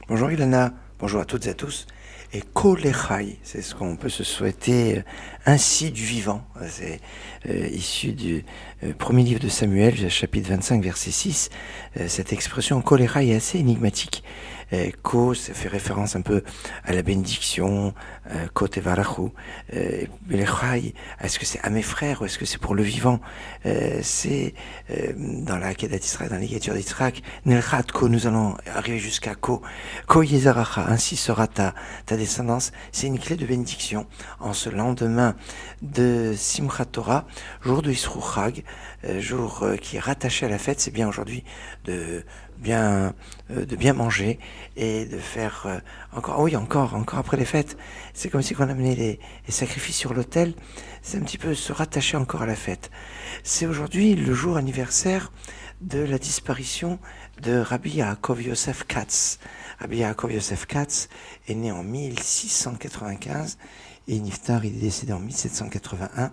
Bonjour Ilana, bonjour à toutes et à tous. Et Kolechai, c'est ce qu'on peut se souhaiter ainsi du vivant. C'est issu du premier livre de Samuel, chapitre 25, verset 6. Cette expression Kolechai est assez énigmatique. Ko, ça fait référence un peu à la bénédiction, Ko Tevarachu. Lechai, est-ce que c'est à mes frères ou est-ce que c'est pour le vivant? C'est dans la Kedat d'Israël, dans l'écriture d'Israël, Nelchat Ko, nous allons arriver jusqu'à Ko. Ko Yezaracha, ainsi sera ta descendance. C'est une clé de bénédiction en ce lendemain de Simchat Torah, jour de Yisroel Chag, jour qui est rattaché à la fête. C'est bien aujourd'hui de bien manger et de faire encore après les fêtes. C'est comme si on amenait les sacrifices sur l'autel. C'est un petit peu se rattacher encore à la fête. C'est aujourd'hui le jour anniversaire de la disparition de Rabbi Yaakov Yosef Katz. Rabbi Yaakov Yosef Katz est né en 1695 et Niftar, il est décédé en 1781.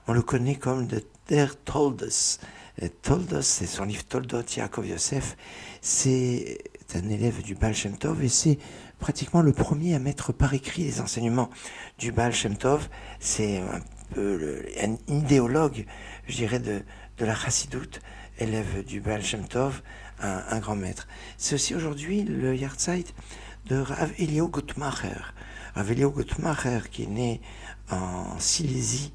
On le connaît comme le Der Toldos. Toldos, c'est son livre Toldot Yaakov Yosef. C'est un élève du Baal Shem Tov et c'est pratiquement le premier à mettre par écrit les enseignements du Baal Shem Tov. C'est un peu un idéologue, je dirais, de la Chassidoute, élève du Baal Shem Tov, un grand maître. C'est aussi aujourd'hui le Yahrzeit de Rav Eliyahu Guttmacher. Rav Eliyahu Guttmacher qui est né en Silésie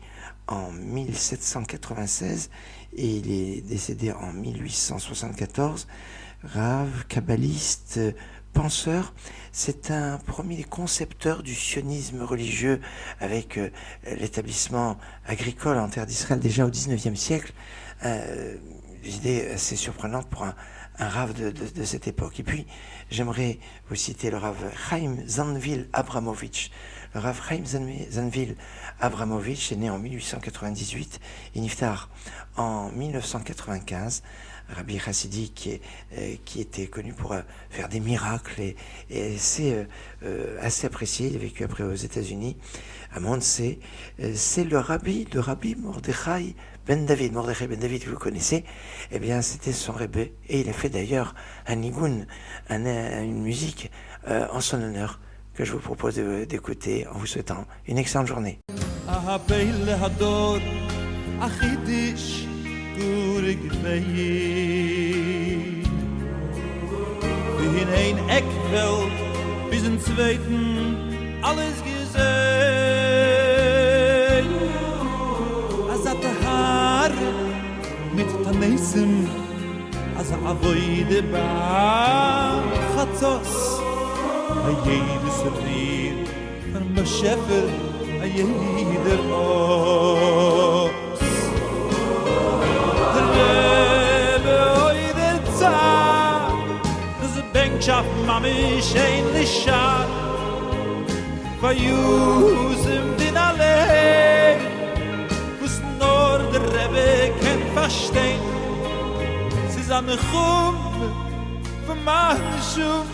en 1796 et il est décédé en 1874. Rav, kabbaliste, penseur, c'est un premier concepteur du sionisme religieux avec l'établissement agricole en terre d'Israël déjà au XIXe siècle. L'idée assez surprenante pour un Rav de cette époque. Et puis, j'aimerais vous citer le Rav Chaim Zanvil Abramovitch. Le Rav Chaim Zanvil Abramovitch est né en 1898 et Niftar en 1995. Rabbi Hassidi qui était connu pour faire des miracles et c'est assez apprécié. Il a vécu après aux États-Unis, à Monsey. C'est le Rabbi Mordechai Ben David. Mordechai Ben David, vous connaissez. Eh bien, c'était son Rebbe et il a fait d'ailleurs un nigun, une musique en son honneur que je vous propose d'écouter en vous souhaitant une excellente journée. Gurig mei in ein Eckfeld bis in zweiten alles gesehen azat har mit tanesem az avoide ba khatos a jedes rier von ma scheffer a jeder Schaff mami schein lishat vayuzim din alle was nur der Rebbe ken verstehn sie san khum vermach shum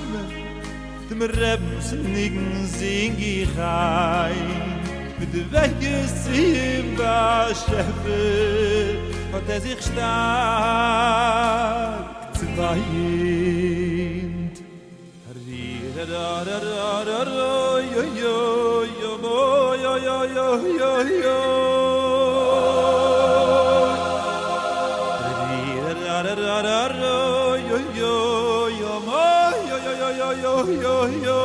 dem Rebbe snigen singi rein mit de wege sim ba schefel und sich stark zu wein da da da da yo yo yo yo yo yo yo yo da da da da yo yo yo yo yo yo yo yo